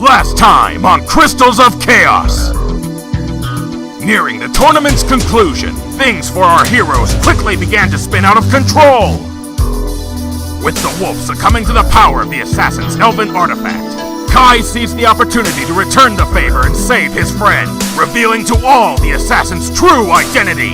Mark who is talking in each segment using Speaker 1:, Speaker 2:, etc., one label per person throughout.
Speaker 1: last time on Crystals of Chaos. Nearing the tournament's conclusion, things for our heroes quickly began to spin out of control. With the wolf succumbing to the power of the assassin's elven artifact, Kai seized the opportunity to return the favor and save his friend, revealing to all the assassin's true identity.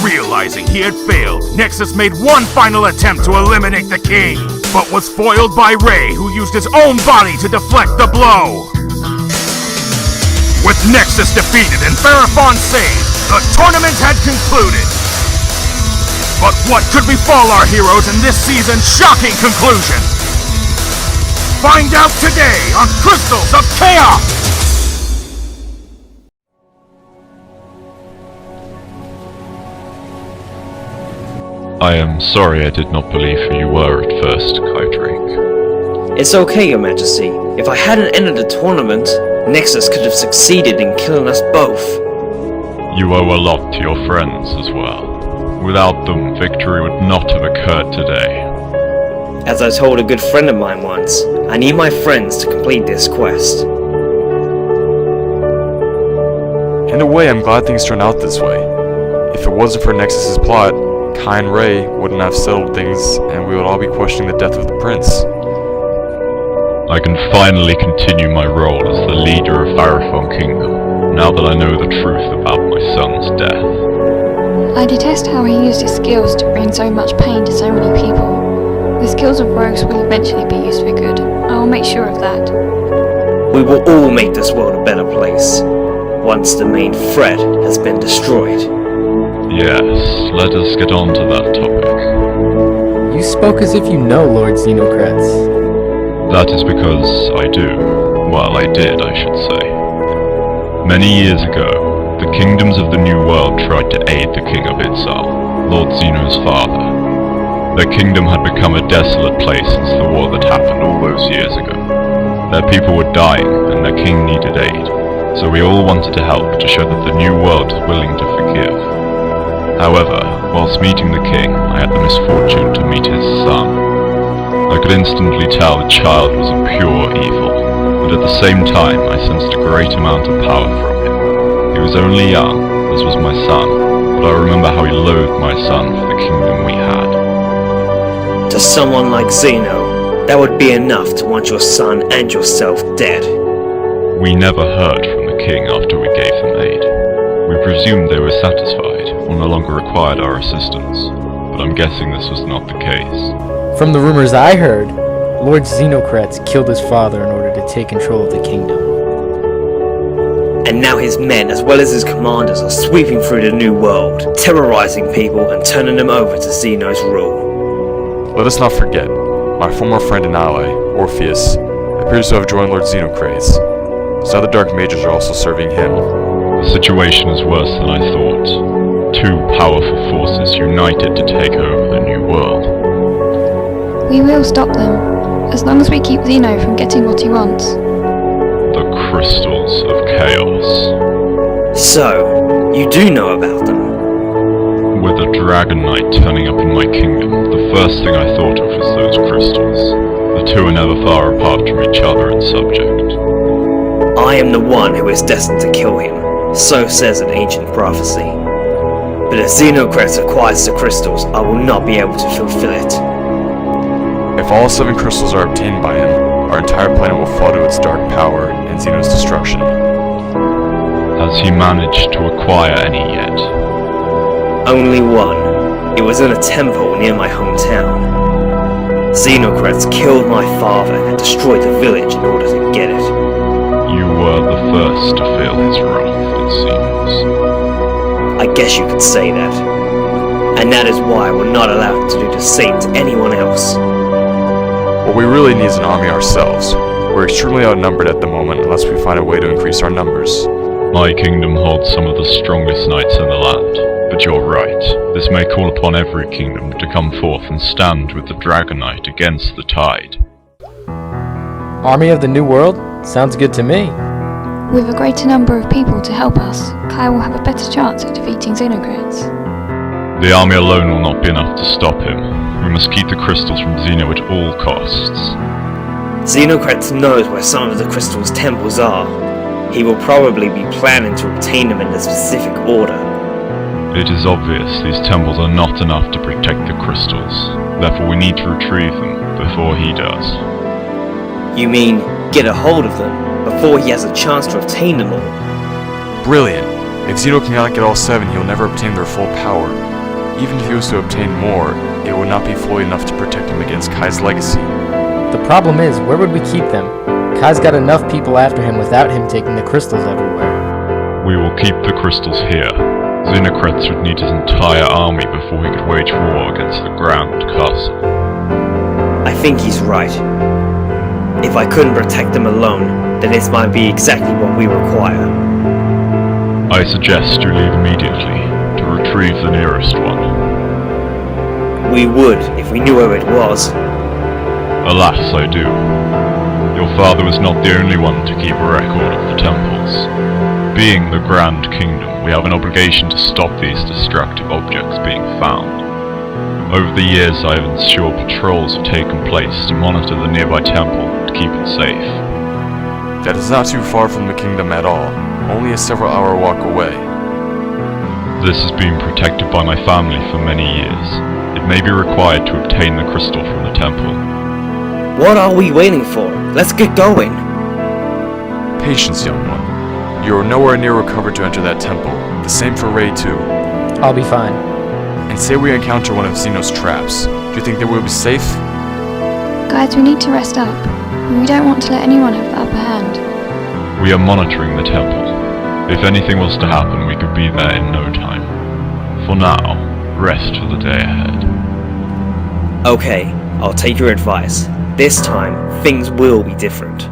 Speaker 1: Realizing he had failed, Nexus made one final attempt to eliminate the king, but was foiled by Ray, who used his own body to deflect the blow. With Nexus defeated and Faraphon saved, the tournament had concluded. But what could befall our heroes in this season's shocking conclusion? Find out today on Crystals of Chaos!
Speaker 2: I am sorry I did not believe who you were at first, Kai Drake.
Speaker 3: It's okay, Your Majesty. If I hadn't entered the tournament, Nexus could have succeeded in killing us both.
Speaker 2: You owe a lot to your friends as well. Without them, victory would not have occurred today.
Speaker 3: As I told a good friend of mine once, I need my friends to complete this quest.
Speaker 4: In a way, I'm glad things turned out this way. If it wasn't for Nexus's plot, Kai and Ray wouldn't have settled things, and we would all be questioning the death of the prince.
Speaker 2: I can finally continue my role as the leader of Faraphon Kingdom, now that I know the truth about my son's death.
Speaker 5: I detest how he used his skills to bring so much pain to so many people. The skills of rogues will eventually be used for good. I will make sure of that.
Speaker 3: We will all make this world a better place, once the main threat has been destroyed.
Speaker 2: Yes, let us get on to that topic.
Speaker 6: You spoke as if you know Lord Xenocrats.
Speaker 2: That is because I do. Well, I did, I should say. Many years ago, the kingdoms of the New World tried to aid the King of Itzal, Lord Xeno's father. Their kingdom had become a desolate place since the war that happened all those years ago. Their people were dying, and their king needed aid, so we all wanted to help to show that the New World was willing to forgive. However, whilst meeting the king, I had the misfortune to meet his son. I could instantly tell the child was of pure evil, but at the same time I sensed a great amount of power from him. He was only young, as was my son, but I remember how he loathed my son for the kingdom we had.
Speaker 3: To someone like Xeno, that would be enough to want your son and yourself dead.
Speaker 2: We never heard from the king after we gave them aid. We presumed they were satisfied, or no longer required our assistance, but I'm guessing this was not the case.
Speaker 6: From the rumors I heard, Lord Xenocrats killed his father in order to take control of the kingdom.
Speaker 3: And now his men, as well as his commanders, are sweeping through the New World, terrorizing people and turning them over to Xeno's rule.
Speaker 4: Let us not forget, my former friend and ally, Orpheus, appears to have joined Lord Xenocrates, so now the Dark Mages are also serving him.
Speaker 2: The situation is worse than I thought. Two powerful forces united to take over the New World.
Speaker 5: We will stop them, as long as we keep Xeno from getting what he wants.
Speaker 2: The Crystals of Chaos.
Speaker 3: So, you do know about them?
Speaker 2: With a Dragon Knight turning up in my kingdom, the first thing I thought of was those crystals. The two are never far apart from each other in subject.
Speaker 3: I am the one who is destined to kill him, so says an ancient prophecy. But if Xenocrats acquires the crystals, I will not be able to fulfill it.
Speaker 4: If all 7 crystals are obtained by him, our entire planet will fall to its dark power and Xeno's destruction.
Speaker 2: Has he managed to acquire any yet?
Speaker 3: Only one. It was in a temple near my hometown. Xenocrats killed my father and destroyed the village in order to get it.
Speaker 2: You were the first to feel his wrath, it seems.
Speaker 3: I guess you could say that. And that is why we're not allowed to do the same to anyone else.
Speaker 4: What we really need is an army ourselves. We're extremely outnumbered at the moment unless we find a way to increase our numbers.
Speaker 2: My kingdom holds some of the strongest knights in the land. But you're right, this may call upon every kingdom to come forth and stand with the Dragon Knight against the tide.
Speaker 6: Army of the New World? Sounds good to me.
Speaker 5: With a greater number of people to help us, Kai will have a better chance at defeating Xenocrats.
Speaker 2: The army alone will not be enough to stop him. We must keep the crystals from Xeno at all costs.
Speaker 3: Xenocrates knows where some of the crystal's temples are. He will probably be planning to obtain them in a specific order.
Speaker 2: It is obvious these temples are not enough to protect the crystals. Therefore we need to retrieve them before he does.
Speaker 3: You mean, get a hold of them before he has a chance to obtain them all?
Speaker 4: Brilliant! If Zeno cannot get all 7, he will never obtain their full power. Even if he was to obtain more, it would not be fully enough to protect him against Kai's legacy.
Speaker 6: The problem is, where would we keep them? Kai's got enough people after him without him taking the crystals everywhere.
Speaker 2: We will keep the crystals here. Xenocrates would need his entire army before he could wage war against the Grand Castle.
Speaker 3: I think he's right. If I couldn't protect them alone, then this might be exactly what we require.
Speaker 2: I suggest you leave immediately to retrieve the nearest one.
Speaker 3: We would if we knew where it was.
Speaker 2: Alas, I do. Your father was not the only one to keep a record of the temples. Being the Grand Kingdom, we have an obligation to stop these destructive objects being found. Over the years, I have ensured patrols have taken place to monitor the nearby temple to keep it safe.
Speaker 4: That is not too far from the kingdom at all, only a several-hour walk away.
Speaker 2: This has been protected by my family for many years. It may be required to obtain the crystal from the temple.
Speaker 3: What are we waiting for? Let's get going!
Speaker 4: Patience, young one. You are nowhere near recovered to enter that temple. The same for Ray, too.
Speaker 6: I'll be fine.
Speaker 4: And say we encounter one of Zeno's traps. Do you think that we'll be safe?
Speaker 5: Guys, we need to rest up. And we don't want to let anyone have the upper hand.
Speaker 2: We are monitoring the temple. If anything was to happen, we could be there in no time. For now, rest for the day ahead.
Speaker 3: Okay, I'll take your advice. This time, things will be different.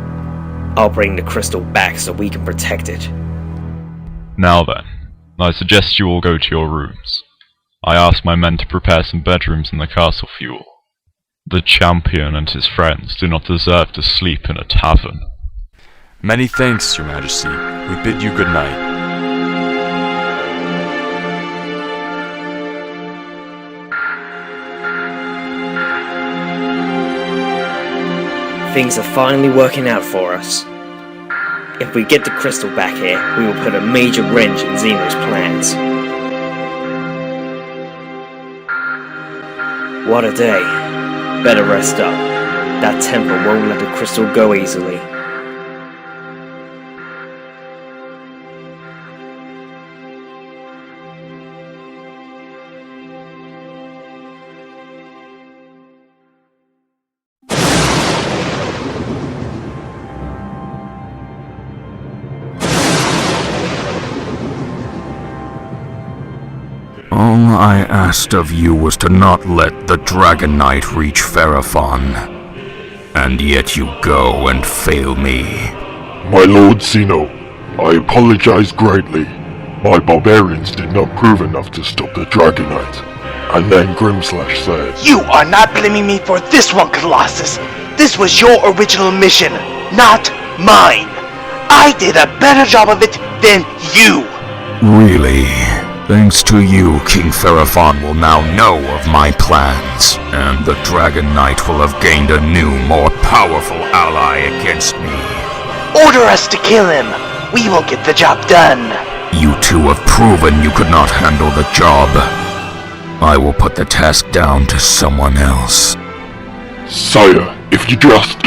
Speaker 3: I'll bring the crystal back so we can protect it.
Speaker 2: Now then, I suggest you all go to your rooms. I asked my men to prepare some bedrooms in the castle for you all. The champion and his friends do not deserve to sleep in a tavern.
Speaker 4: Many thanks, your majesty. We bid you good night.
Speaker 3: Things are finally working out for us. If we get the crystal back here, we will put a major wrench in Zeno's plans. What a day. Better rest up. That temple won't let the crystal go easily.
Speaker 1: All I asked of you was to not let the Dragon Knight reach Feraphon. And yet you go and fail me.
Speaker 7: My lord Zeno, I apologize greatly. My barbarians did not prove enough to stop the Dragon Knight. And then Grimslash said,
Speaker 8: You are not blaming me for this one, Colossus. This was your original mission, not mine. I did a better job of it than you.
Speaker 1: Really? Thanks to you, King Feraphon will now know of my plans, and the Dragon Knight will have gained a new, more powerful ally against me.
Speaker 8: Order us to kill him. We will get the job done.
Speaker 1: You two have proven you could not handle the job. I will put the task down to someone else.
Speaker 7: Sire, if you just...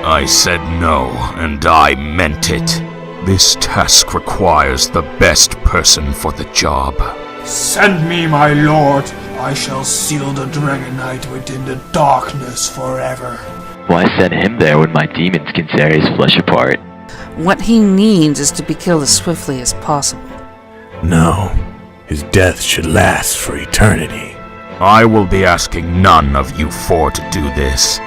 Speaker 1: I said no, and I meant it. This task requires the best person for the job.
Speaker 9: Send me, my lord. I shall seal the Dragon Knight within the darkness forever.
Speaker 10: Why send him there when my demons can tear his flesh apart?
Speaker 11: What he needs is to be killed as swiftly as possible.
Speaker 9: No, his death should last for eternity.
Speaker 1: I will be asking none of you four to do this.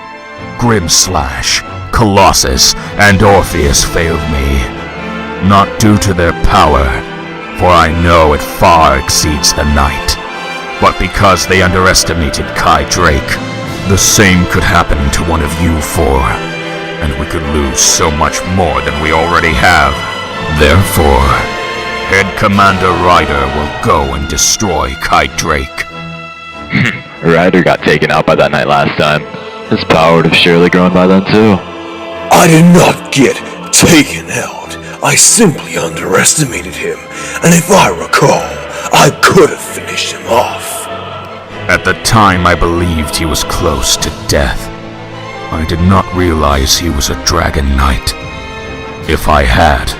Speaker 1: Grimslash, Colossus, and Orpheus failed me. Not due to their power, for I know it far exceeds the Knight, but because they underestimated Kai Drake. The same could happen to one of you four, and we could lose so much more than we already have. Therefore, Head Commander Ryder will go and destroy Kai Drake.
Speaker 10: Ryder got taken out by that Knight last time. His power would have surely grown by then too.
Speaker 12: I did not get taken out. I simply underestimated him, and if I recall, I could have finished him off.
Speaker 1: At the time, I believed he was close to death. I did not realize he was a Dragon Knight. If I had,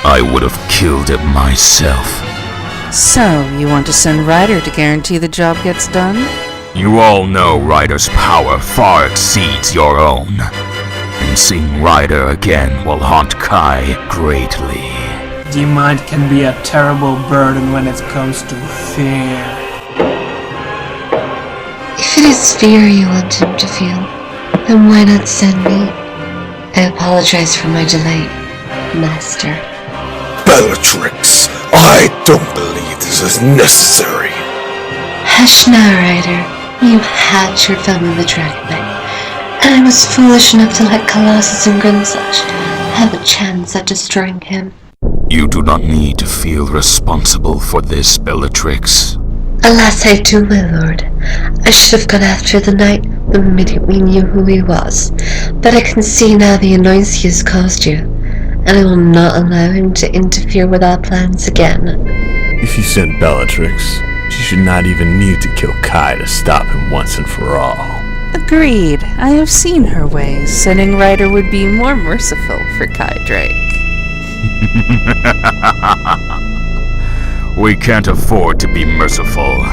Speaker 1: I would have killed him myself.
Speaker 11: So, you want to send Ryder to guarantee the job gets done?
Speaker 1: You all know Ryder's power far exceeds your own. And seeing Ryder again will haunt Kai greatly.
Speaker 9: The mind can be a terrible burden when it comes to fear.
Speaker 13: If it is fear you want him to feel, then why not send me? I apologize for my delay, Master.
Speaker 12: Bellatrix, I don't believe this is necessary.
Speaker 13: Hush now, Ryder. You had your fill in the Dragon Knight, and I was foolish enough to let Colossus and Grimslash have a chance at destroying him.
Speaker 1: You do not need to feel responsible for this, Bellatrix.
Speaker 13: Alas, I do, my lord. I should have gone after the knight the minute we knew who he was, but I can see now the annoyance he has caused you, and I will not allow him to interfere with our plans again.
Speaker 14: If you send Bellatrix, she should not even need to kill Kai to stop him once and for all.
Speaker 11: Agreed. I have seen her ways. Sending Ryder would be more merciful for Kai Drake.
Speaker 1: We can't afford to be merciful.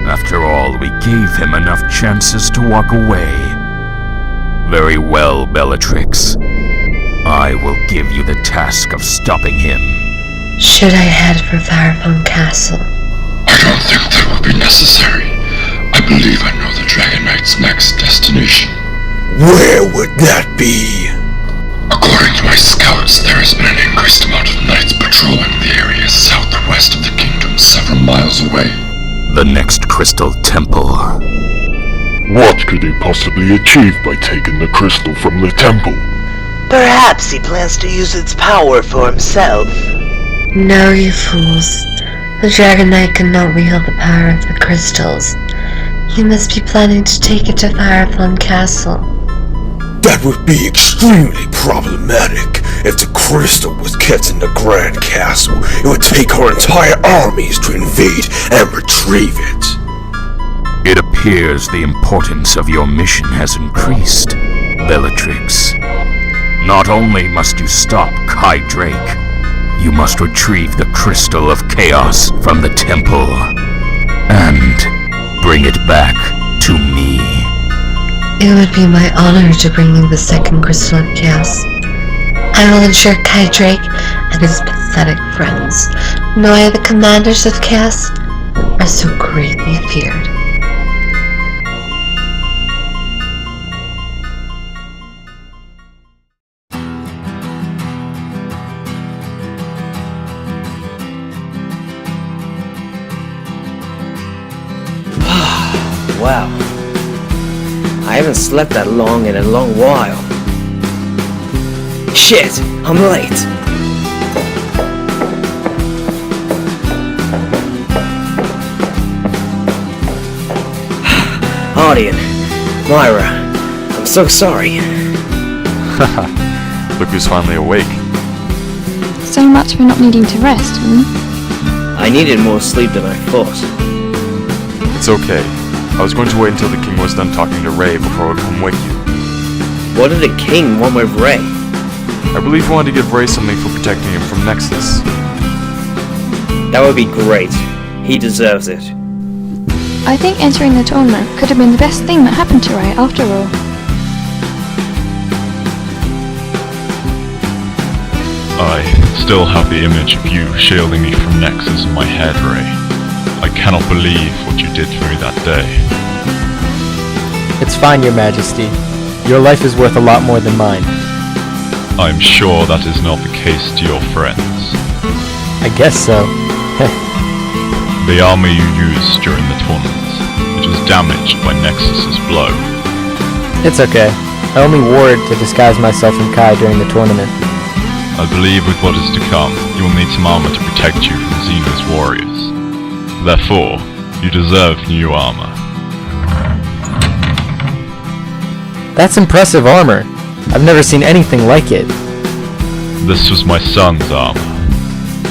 Speaker 1: After all, we gave him enough chances to walk away. Very well, Bellatrix. I will give you the task of stopping him.
Speaker 13: Should I head for Firefang Castle?
Speaker 7: I don't think that will be necessary. I believe I know the Dragon Knight's next destination.
Speaker 12: Where would that be?
Speaker 7: According to my scouts, there has been an increased amount of knights patrolling the area southwest of the kingdom, several miles away.
Speaker 1: The next Crystal Temple.
Speaker 7: What could he possibly achieve by taking the crystal from the temple?
Speaker 8: Perhaps he plans to use its power for himself.
Speaker 13: No, you fools. The Dragon Knight cannot wield the power of the crystals. He must be planning to take it to Firefang Castle.
Speaker 12: That would be extremely problematic. If the crystal was kept in the Grand Castle, it would take our entire armies to invade and retrieve it.
Speaker 1: It appears the importance of your mission has increased, Bellatrix. Not only must you stop Kai Drake, you must retrieve the Crystal of Chaos from the temple and bring it back to me.
Speaker 13: It would be my honor to bring you the second Crystal of Chaos. I will ensure Kai Drake and his pathetic friends know why the commanders of Chaos are so greatly feared.
Speaker 3: Wow. I haven't slept that long in a long while. Shit, I'm late. Ardian, Myra, I'm so sorry.
Speaker 4: Look who's finally awake.
Speaker 5: So much for not needing to rest,
Speaker 3: I needed more sleep than I thought.
Speaker 4: It's okay. I was going to wait until the king was done talking to Ray before I would come wake you.
Speaker 3: What did the king want with Ray?
Speaker 4: I believe he wanted to give Ray something for protecting him from Nexus.
Speaker 3: That would be great. He deserves it.
Speaker 5: I think entering the tournament could have been the best thing that happened to Ray after all.
Speaker 2: I still have the image of you shielding me from Nexus in my head, Ray. I cannot believe what you did for me that day.
Speaker 6: It's fine, Your Majesty. Your life is worth a lot more than mine.
Speaker 2: I'm sure that is not the case to your friends.
Speaker 6: I guess so.
Speaker 2: The armor you used during the tournament, it was damaged by Nexus's blow.
Speaker 6: It's okay. I only wore it to disguise myself from Kai during the tournament.
Speaker 2: I believe with what is to come, you will need some armor to protect you from Xeno's warriors. Therefore, you deserve new armor.
Speaker 6: That's impressive armor. I've never seen anything like it.
Speaker 2: This was my son's armor.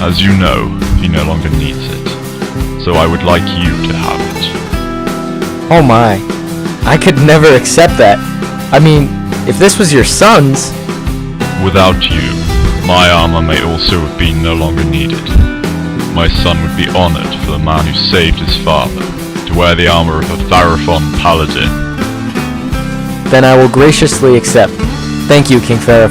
Speaker 2: As you know, he no longer needs it. So I would like you to have it.
Speaker 6: Oh my. I could never accept that. I mean, if this was your son's...
Speaker 2: Without you, my armor may also have been no longer needed. My son would be honored for the man who saved his father to wear the armor of a Pharaoh paladin.
Speaker 6: Then I will graciously accept. Thank you, King Pharaoh.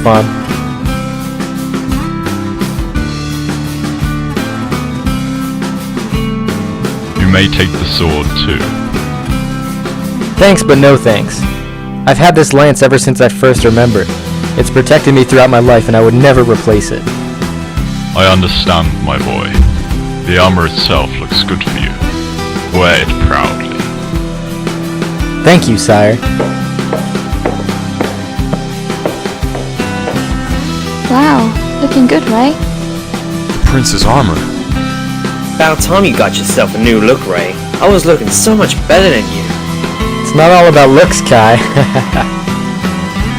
Speaker 2: You may take the sword too.
Speaker 6: Thanks, but no thanks. I've had this lance ever since I first remember. It's protected me throughout my life and I would never replace it.
Speaker 2: I understand, my boy. The armor itself looks good for you. Wear it proudly.
Speaker 6: Thank you, sire.
Speaker 5: Wow, looking good, Ray.
Speaker 4: The prince's armor.
Speaker 3: About time you got yourself a new look, Ray. I was looking so much better than you.
Speaker 6: It's not all about looks, Kai.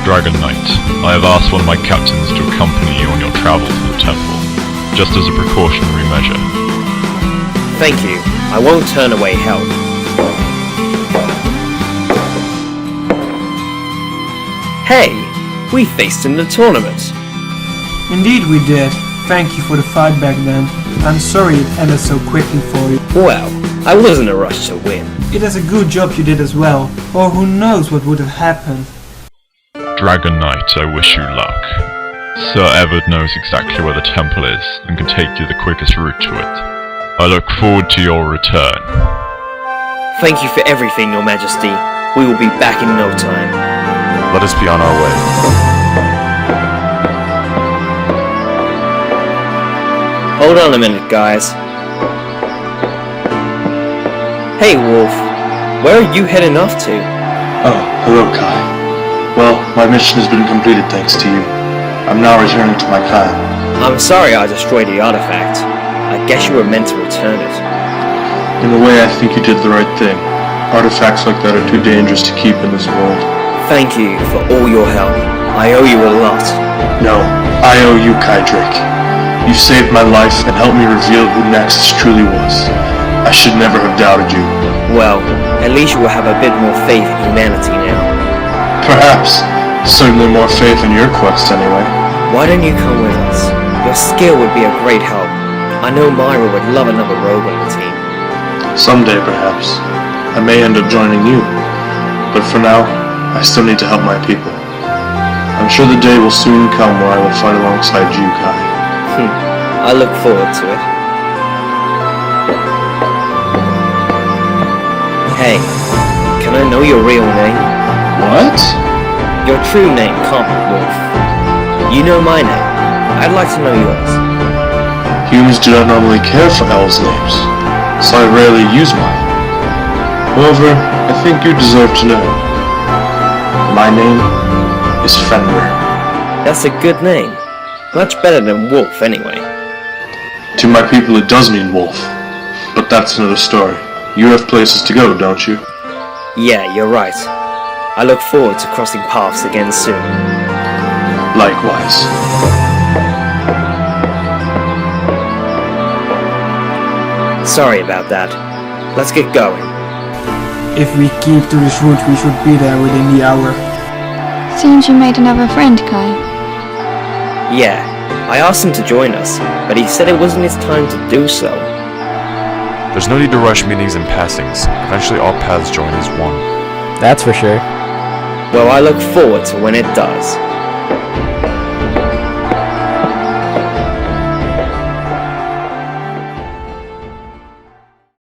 Speaker 2: Dragon Knight, I have asked one of my captains to accompany you on your travel to the temple, just as a precautionary measure.
Speaker 3: Thank you. I won't turn away help. Hey, we faced in the tournament.
Speaker 9: Indeed we did. Thank you for the fight back then. I'm sorry it ended so quickly for you.
Speaker 3: Well, I was in a rush to win.
Speaker 9: It is a good job you did as well, or who knows what would have happened.
Speaker 2: Dragon Knight, I wish you luck. Sir Everard knows exactly where the temple is and can take you the quickest route to it. I look forward to your return.
Speaker 3: Thank you for everything, Your Majesty. We will be back in no time.
Speaker 4: Let us be on our way.
Speaker 3: Hold on a minute, guys. Hey, Wolf. Where are you heading off to?
Speaker 15: Oh, hello, Kai. Well, my mission has been completed thanks to you. I'm now returning to my clan.
Speaker 3: I'm sorry I destroyed the artifact. I guess you were meant to return it.
Speaker 15: In a way, I think you did the right thing. Artifacts like that are too dangerous to keep in this world.
Speaker 3: Thank you for all your help. I owe you a lot.
Speaker 15: No, I owe you, Kai Drake. You saved my life and helped me reveal who Naxus truly was. I should never have doubted you.
Speaker 3: Well, at least you will have a bit more faith in humanity now.
Speaker 15: Perhaps. Certainly more faith in your quest, anyway.
Speaker 3: Why don't you come with us? Your skill would be a great help. I know Myra would love another rogue on the team.
Speaker 15: Someday, perhaps. I may end up joining you. But for now, I still need to help my people. I'm sure the day will soon come where I will fight alongside you, Kai.
Speaker 3: I look forward to it. Hey, can I know your real name?
Speaker 15: What?
Speaker 3: Your true name can't be Wolf. You know my name. I'd like to know yours.
Speaker 15: Humans do not normally care for elves' names, so I rarely use mine. However, I think you deserve to know. My name is Fenrir.
Speaker 3: That's a good name. Much better than Wolf, anyway.
Speaker 15: To my people it does mean wolf, but that's another story. You have places to go, don't you?
Speaker 3: Yeah, you're right. I look forward to crossing paths again soon.
Speaker 15: Likewise.
Speaker 3: Sorry about that. Let's get going.
Speaker 9: If we keep to this route, we should be there within the hour.
Speaker 5: Seems you made another friend, Kai.
Speaker 3: Yeah, I asked him to join us, but he said it wasn't his time to do so.
Speaker 4: There's no need to rush meetings and passings. Eventually all paths join as one.
Speaker 6: That's for sure.
Speaker 3: Well, I look forward to when it does.